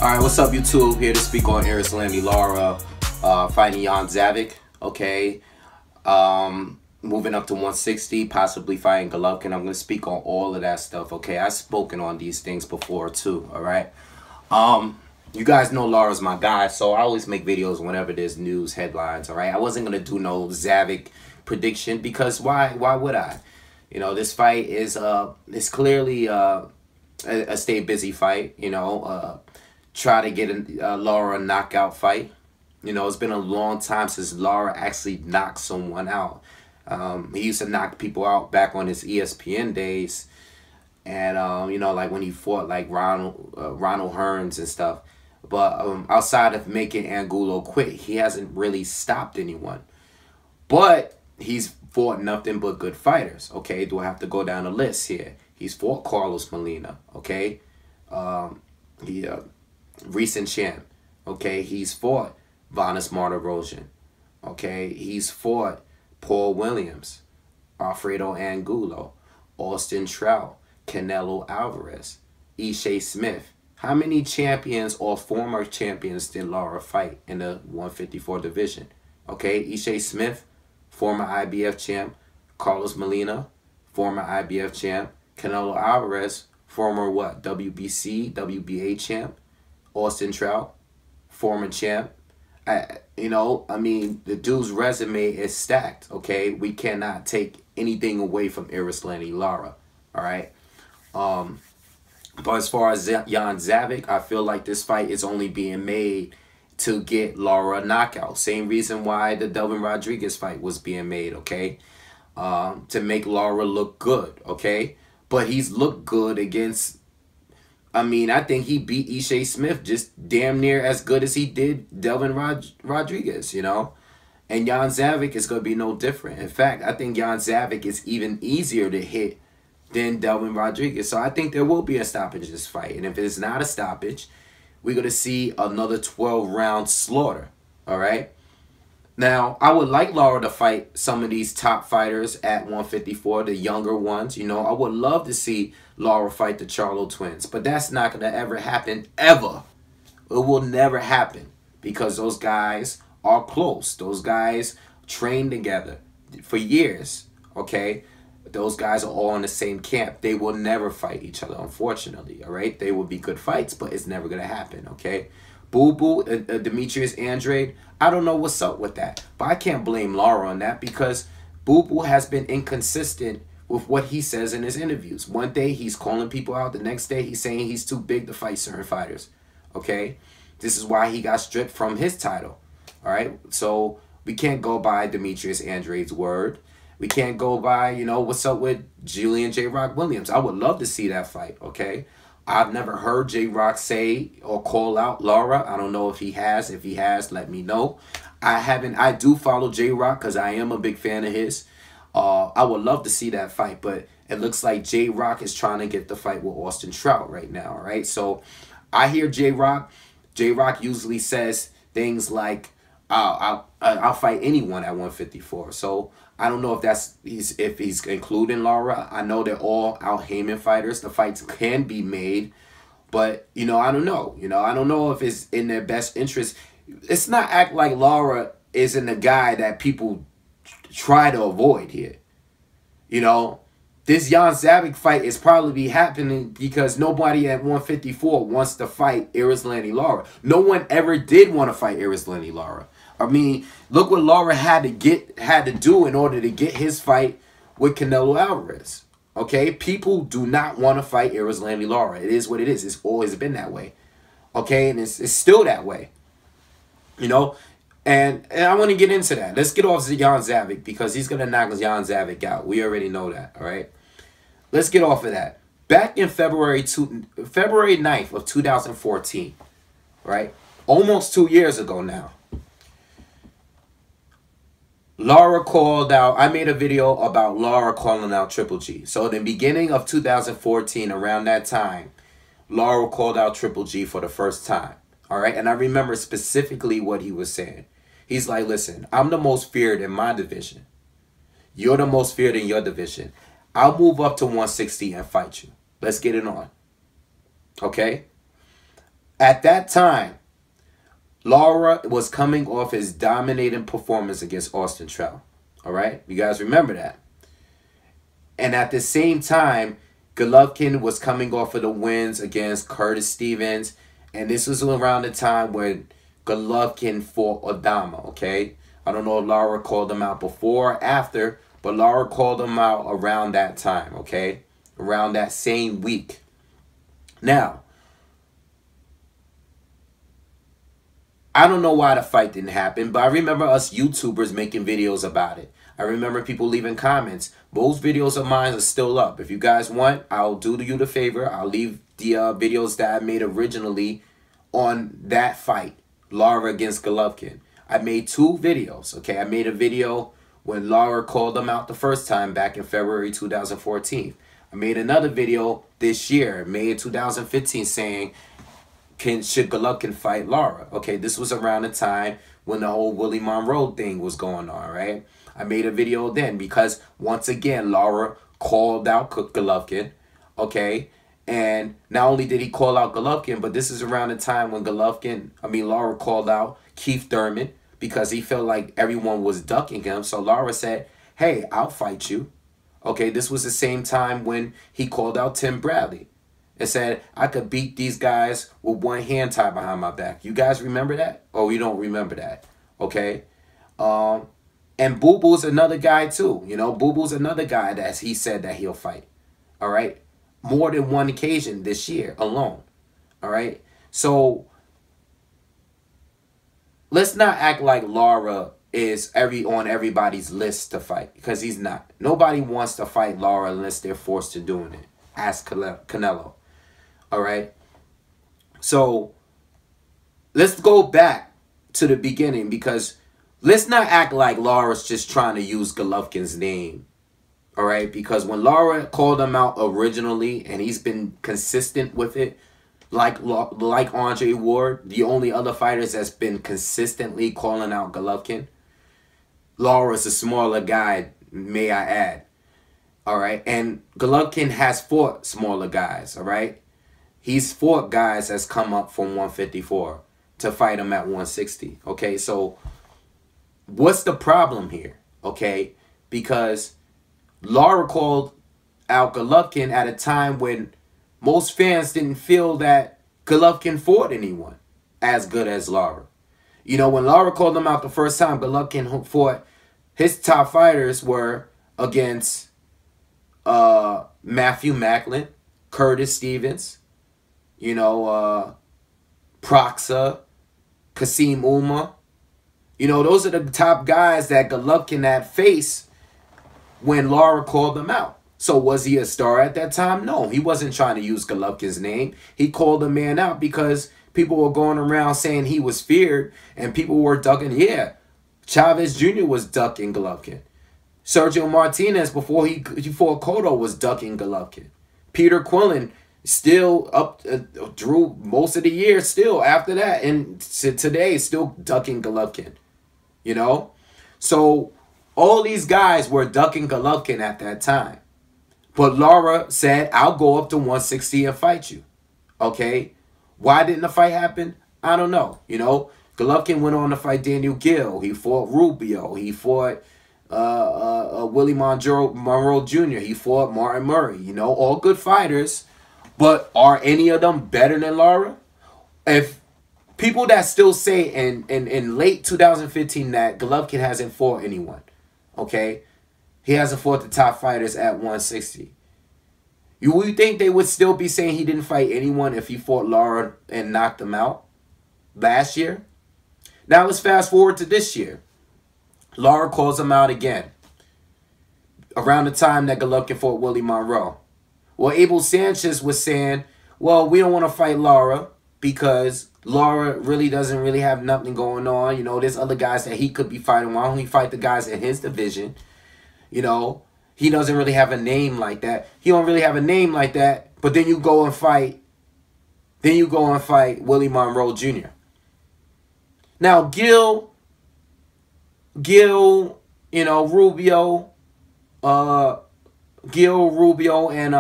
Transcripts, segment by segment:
Alright, what's up YouTube? Here to speak on Lara fighting Zaveck. Okay. Moving up to 160, possibly fighting Golovkin. I'm gonna speak on all of that stuff, okay? I've spoken on these things before too, alright? You guys know Lara's my guy, so I always make videos whenever there's news headlines, alright? I wasn't gonna do no Zaveck prediction because why would I? You know, this fight is it's clearly a stay busy fight, you know, try to get a Lara knockout fight. You know, it's been a long time since Lara actually knocked someone out. He used to knock people out back on his ESPN days. And, you know, like when he fought like Ronald Hearns and stuff. But outside of making Angulo quit, he hasn't really stopped anyone. But he's fought nothing but good fighters, okay? Do I have to go down the list here? He's fought Carlos Molina, okay? Recent champ, okay? He's fought Vanes Martirosyan, okay? He's fought Paul Williams, Alfredo Angulo, Austin Trout, Canelo Alvarez, Ishe Smith. How many champions or former champions did Lara fight in the 154 division? Okay, Ishe Smith, former IBF champ. Carlos Molina, former IBF champ. Canelo Alvarez, former what? WBC, WBA champ. Austin Trout, former champ. You know, I mean, the dude's resume is stacked, okay? We cannot take anything away from Lara, all right? But as far as Zaveck, I feel like this fight is only being made to get Lara a knockout. Same reason why the Delvin Rodriguez fight was being made, okay? To make Lara look good, okay? But he's looked good against... I mean, I think he beat Ishe Smith just damn near as good as he did Delvin Rodriguez, you know? And Zaveck is going to be no different. In fact, I think Zaveck is even easier to hit than Delvin Rodriguez. So I think there will be a stoppage in this fight. And if it's not a stoppage, we're going to see another 12-round slaughter, all right? Now, I would like Lara to fight some of these top fighters at 154, the younger ones. You know, I would love to see Lara fight the Charlo twins. But that's not going to ever happen, ever. It will never happen because those guys are close. Those guys train together for years, okay? Those guys are all in the same camp. They will never fight each other, unfortunately, all right? They will be good fights, but it's never going to happen, okay? Boo Demetrius Andrade, I don't know what's up with that. But I can't blame Lara on that because Boo has been inconsistent with what he says in his interviews. One day he's calling people out. The next day he's saying he's too big to fight certain fighters. Okay? This is why he got stripped from his title. Alright? So we can't go by Demetrius Andrade's word. We can't go by, you know, what's up with Julian J. Rock Williams. I would love to see that fight. Okay? I've never heard J. Rock say or call out Lara. I don't know if he has. If he has, let me know. I do follow J. Rock because I am a big fan of his. I would love to see that fight, but it looks like J. Rock is trying to get the fight with Austin Trout right now, right? So I hear J. Rock. J. Rock usually says things like, I'll fight anyone at 154. So I don't know if he's including Lara. I know they're all Al Heyman fighters. The fights can be made, but you know, I don't know. You know, I don't know if it's in their best interest. It's not act like Lara isn't the guy that people try to avoid here. You know, this Zaveck fight is probably happening because nobody at 154 wants to fight Lara. No one ever did want to fight Lara. I mean, look what Lara had to do in order to get his fight with Canelo Alvarez. Okay, people do not want to fight Lara. It is what it is. It's always been that way. Okay, and it's still that way. You know, and I want to get into that. Let's get off Zaveck because he's gonna knock Zaveck out. We already know that. All right, let's get off of that. Back in February 9th of 2014, right, almost 2 years ago now. Lara called out, I made a video about Lara calling out Triple G. So in the beginning of 2014, around that time, Lara called out Triple G for the first time. All right, and I remember specifically what he was saying. He's like, listen, I'm the most feared in my division. You're the most feared in your division. I'll move up to 160 and fight you. Let's get it on. Okay? At that time, Lara was coming off his dominating performance against Austin Trout. All right? You guys remember that. And at the same time, Golovkin was coming off of the wins against Curtis Stevens. And this was around the time when Golovkin fought Adama, okay? I don't know if Lara called him out before or after, but Lara called him out around that time, okay? Around that same week. Now, I don't know why the fight didn't happen, but I remember us YouTubers making videos about it. I remember people leaving comments. Those videos of mine are still up. If you guys want, I'll do you the favor. I'll leave the videos that I made originally on that fight, Lara against Golovkin. I made 2 videos, okay? I made a video when Lara called him out the first time back in February 2014. I made another video this year, May of 2015, saying, should Golovkin fight Lara? Okay, this was around the time when the whole Willie Monroe thing was going on, right? I made a video then because, once again, Lara called out Golovkin, okay? And not only did he call out Golovkin, but this is around the time when Lara called out Keith Thurman because he felt like everyone was ducking him. So Lara said, hey, I'll fight you. Okay, this was the same time when he called out Tim Bradley and said, I could beat these guys with one hand tied behind my back. You guys remember that? Oh, you don't remember that. Okay? And Boo Boo's another guy too. You know, Boo Boo's another guy that he said that he'll fight. All right? More than one occasion this year alone. All right? So, let's not act like Lara is on everybody's list to fight, because he's not. Nobody wants to fight Lara unless they're forced to doing it. Ask Canelo. All right? So, let's go back to the beginning, because let's not act like Lara's just trying to use Golovkin's name. All right? Because when Lara called him out originally, and he's been consistent with it, like Andre Ward, the only other fighters that's been consistently calling out Golovkin, Lara's a smaller guy, may I add. All right? And Golovkin has fought smaller guys, all right? He's fought guys that's come up from 154 to fight him at 160, okay? So, what's the problem here, okay? Because Lara called out Golovkin at a time when most fans didn't feel that Golovkin fought anyone as good as Lara. You know, when Lara called him out the first time, Golovkin fought, his top fighters were against Matthew Macklin, Curtis Stevens, you know, Proxa, Kasim Uma. You know, those are the top guys that Golovkin had faced when Lara called them out. So was he a star at that time? No, he wasn't trying to use Golovkin's name. He called the man out because people were going around saying he was feared, and people were ducking. Yeah, Chavez Jr. was ducking Golovkin. Sergio Martinez, before he fought Cotto, was ducking Golovkin. Peter Quillen still up through most of the year, still after that, and today still ducking Golovkin. You know? So all these guys were ducking Golovkin at that time. But Lara said, I'll go up to 160 and fight you. Okay? Why didn't the fight happen? I don't know. You know, Golovkin went on to fight Daniel Gill. He fought Rubio. He fought Willie Monroe Jr. He fought Martin Murray. You know, all good fighters. But are any of them better than Lara? If people that still say in late 2015 that Golovkin hasn't fought anyone, okay? He hasn't fought the top fighters at 160. You think they would still be saying he didn't fight anyone if he fought Lara and knocked him out last year? Now let's fast forward to this year. Lara calls him out again around the time that Golovkin fought Willie Monroe. Well, Abel Sanchez was saying, well, we don't want to fight Lara because Lara really doesn't really have nothing going on. You know, there's other guys that he could be fighting. Why don't he fight the guys in his division? You know, he doesn't really have a name like that. He don't really have a name like that. But then you go and fight. Then you go and fight Willie Monroe Jr. Now, Gil, you know, Rubio, and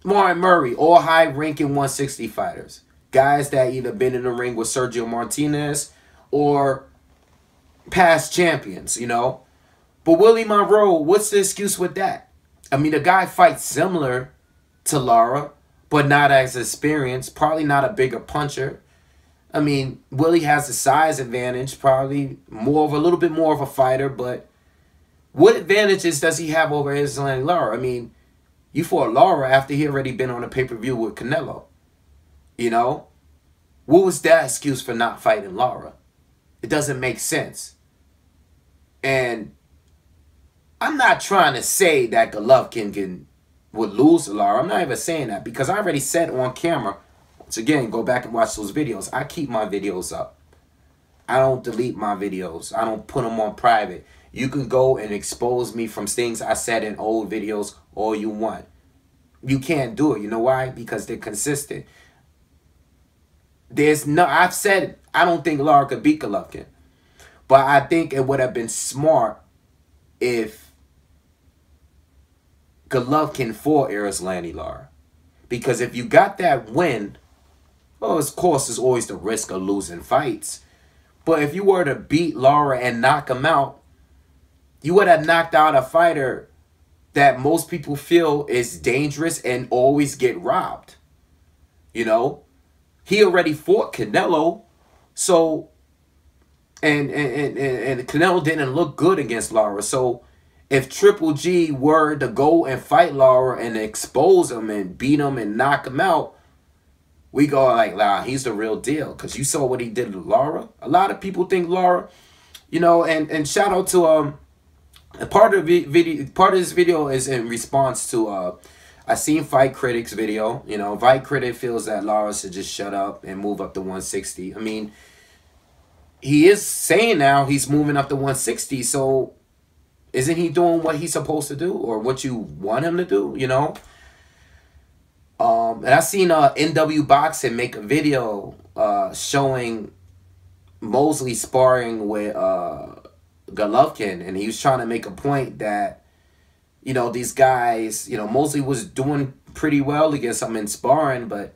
Martin Murray, all high-ranking 160 fighters. guys that either been in the ring with Sergio Martinez or past champions, you know. But Willie Monroe, what's the excuse with that? I mean, the guy fights similar to Lara, but not as experienced, probably not a bigger puncher. I mean, Willie has the size advantage, probably a little bit more of a fighter, but what advantages does he have over Erislandy Lara? I mean, you fought Lara after he already been on a pay-per-view with Canelo. You know? What was that excuse for not fighting Lara? It doesn't make sense. And I'm not trying to say that Golovkin would lose to Lara. I'm not even saying that because I already said on camera. Once again, go back and watch those videos. I keep my videos up. I don't delete my videos. I don't put them on private. You can go and expose me from things I said in old videos all you want. You can't do it. You know why? Because they're consistent. I've said I don't think Lara could beat Golovkin. But I think it would have been smart if Golovkin fought Erislandy Lara. Because if you got that win, well, of course, there's always the risk of losing fights. But if you were to beat Lara and knock him out, you would have knocked out a fighter that most people feel is dangerous and always get robbed. You know? He already fought Canelo. So, and Canelo didn't look good against Lara. So, if Triple G were to go and fight Lara and expose him and beat him and knock him out, we go like, nah, he's the real deal. Because you saw what he did to Lara. A lot of people think Lara, you know, and shout out to part of this video is in response to I seen Fight Critic's video. You know, Fight Critic feels that Lara should just shut up and move up to 160. I mean, he is saying now he's moving up to 160, so isn't he doing what he's supposed to do or what you want him to do, you know? And I seen NW Boxing make a video showing Mosley sparring with Golovkin, and he was trying to make a point that, you know, these guys, you know, Mosley was doing pretty well against him in sparring, but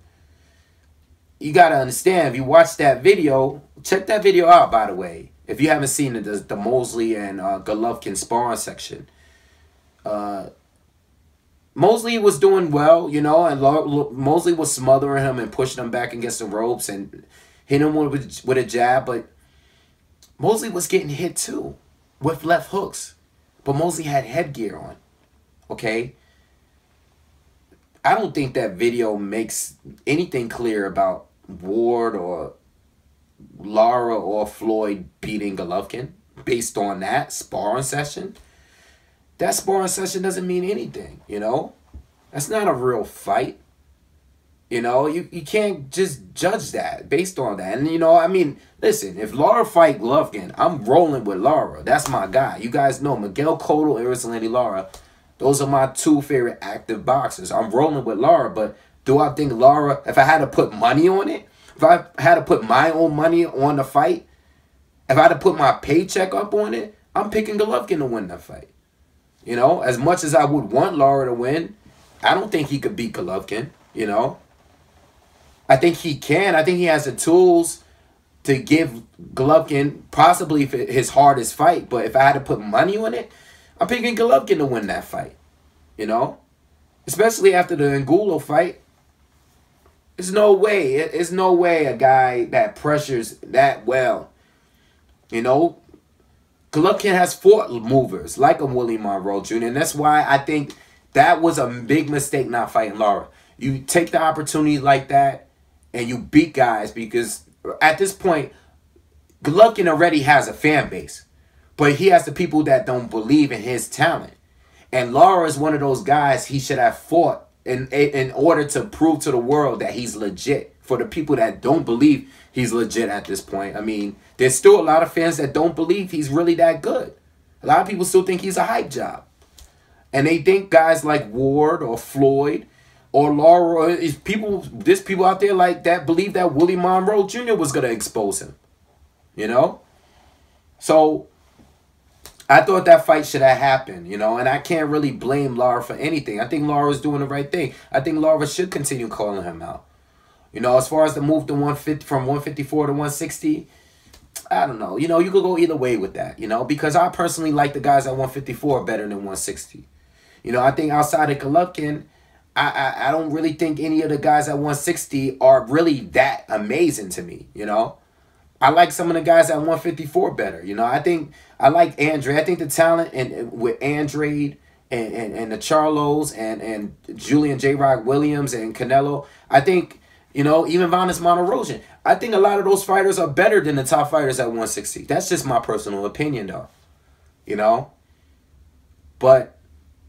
you got to understand, if you watch that video, check that video out, by the way. If you haven't seen it, the Mosley and Golovkin sparring section. Mosley was doing well, you know, and Mosley was smothering him and pushing him back against the ropes and hitting him with a jab, but Mosley was getting hit too with left hooks. But Mosley had headgear on, okay? I don't think that video makes anything clear about Ward or Lara or Floyd beating Golovkin based on that sparring session. That sparring session doesn't mean anything, you know? That's not a real fight. You know, you can't just judge that based on that. And, you know, I mean, listen, if Lara fight Golovkin, I'm rolling with Lara. That's my guy. You guys know Miguel Cotto, Erislandy Lara. Those are my two favorite active boxers. I'm rolling with Lara, but do I think Lara, if I had to put money on it, if I had to put my own money on the fight, if I had to put my paycheck up on it, I'm picking Golovkin to win that fight. You know, as much as I would want Lara to win, I don't think he could beat Golovkin, you know. I think he can. I think he has the tools to give Golovkin possibly his hardest fight. But if I had to put money on it, I'm picking Golovkin to win that fight, you know. Especially after the Angulo fight. There's no way. There's no way a guy that pressures that well, you know. Golovkin has fought movers like a Willie Monroe Jr. And that's why I think that was a big mistake not fighting Lara. You take the opportunity like that and you beat guys because at this point, Golovkin already has a fan base. But he has the people that don't believe in his talent. And Lara is one of those guys he should have fought in order to prove to the world that he's legit. For the people that don't believe he's legit at this point. I mean, there's still a lot of fans that don't believe he's really that good. A lot of people still think he's a hype job. And they think guys like Ward or Floyd or Lara, there's people out there like that believe that Willie Monroe Jr. was going to expose him. You know? So, I thought that fight should have happened, you know? And I can't really blame Lara for anything. I think Lara's doing the right thing. I think Lara should continue calling him out. You know, as far as the move to 150 from 154 to 160, I don't know. You know, you could go either way with that, you know, because I personally like the guys at 154 better than 160. You know, I think outside of Golovkin, I don't really think any of the guys at 160 are really that amazing to me, you know. I like some of the guys at 154 better, you know. I think I like Andre. I think the talent and with Andrade and the Charlos and Julian J. Rock Williams and Canelo, I think, you know, even Vanes Monterosian, I think a lot of those fighters are better than the top fighters at 160. That's just my personal opinion, though, you know. But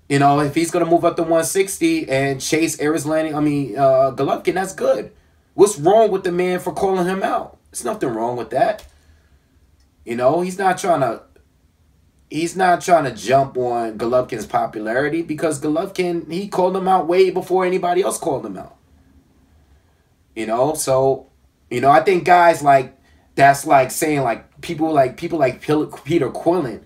you know, if he's going to move up to 160 and chase Golovkin, that's good. What's wrong with the man for calling him out? There's nothing wrong with that. You know, he's not trying to jump on Golovkin's popularity, because Golovkin, he called him out way before anybody else called him out. You know, so, you know, I think guys like, that's like saying like people like Peter Quillen,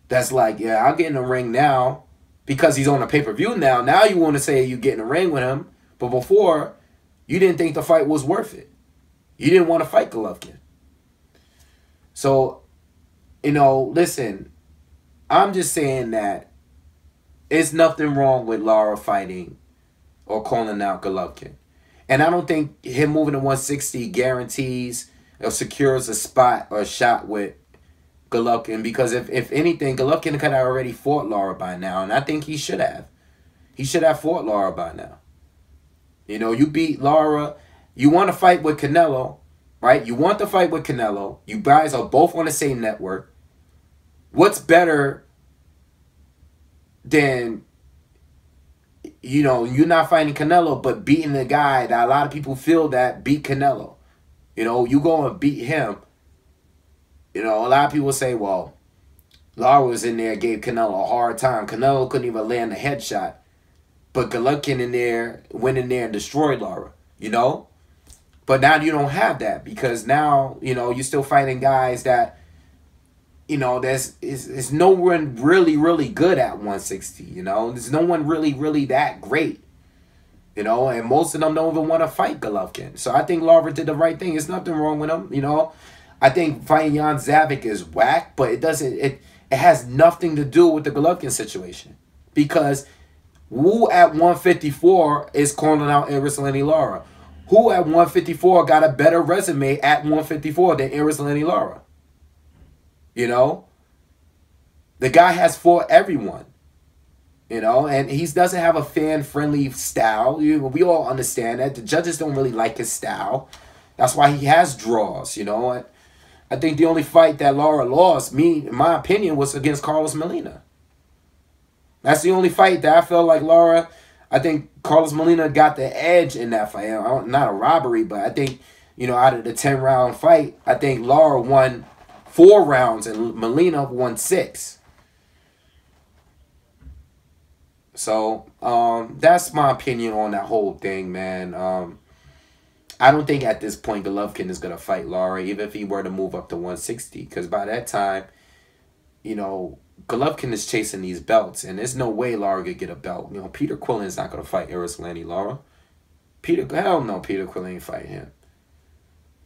that's like, yeah, I'll get in the ring now, because he's on a pay-per-view now. Now you want to say you get in the ring with him. But before, you didn't think the fight was worth it. You didn't want to fight Golovkin. So, you know, listen, I'm just saying that it's nothing wrong with Lara fighting or calling out Golovkin. And I don't think him moving to 160 guarantees or secures a spot or a shot with Golovkin, because if anything, Golovkin could have already fought Lara by now, and I think he should have. He should have fought Lara by now. You know, you beat Lara. You want to fight with Canelo, right? You want to fight with Canelo. You guys are both on the same network. What's better than, you know, you're not fighting Canelo, but beating the guy that a lot of people feel that beat Canelo? You know, you go and beat him. You know, a lot of people say, well, Lara was in there, gave Canelo a hard time. Canelo couldn't even land a headshot. But Golovkin went in there and destroyed Lara, you know? But now you don't have that, because now, you know, you're still fighting guys that, you know, there's no one really, really good at 160, you know? There's no one really, really that great, you know? And most of them don't even want to fight Golovkin. So I think Lara did the right thing. There's nothing wrong with him, you know? I think fighting Jan Zaveck is whack, but it has nothing to do with the Golovkin situation. Because who at 154 is calling out Erislandy Lara? Who at 154 got a better resume at 154 than Erislandy Lara? You know? The guy has fought everyone. You know? And he doesn't have a fan-friendly style. We all understand that. The judges don't really like his style. That's why he has draws, you know? I think the only fight that Lara lost, in my opinion, was against Carlos Molina. That's the only fight that I felt like Lara, I think Carlos Molina got the edge in that fight. Not a robbery, but I think, you know, out of the 10-round fight, I think Lara won 4 rounds and Molina won 6. So, that's my opinion on that whole thing, man. I don't think at this point Golovkin is going to fight Lara, even if he were to move up to 160. Because by that time, you know, Golovkin is chasing these belts. And there's no way Lara could get a belt. You know, Peter Quillen is not going to fight Erislandy Lara. Hell no, Peter Quillen ain't fighting him.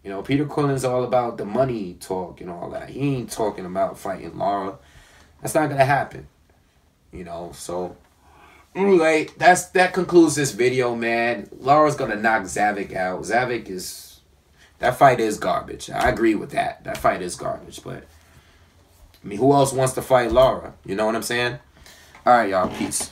You know, Peter Quillen's all about the money talk and all that. He ain't talking about fighting Lara. That's not going to happen. You know, so anyway, that concludes this video, man. Lara's gonna knock Zaveck out. That fight is garbage. I agree with that. That fight is garbage, but I mean, who else wants to fight Lara? You know what I'm saying? All right, y'all. Peace.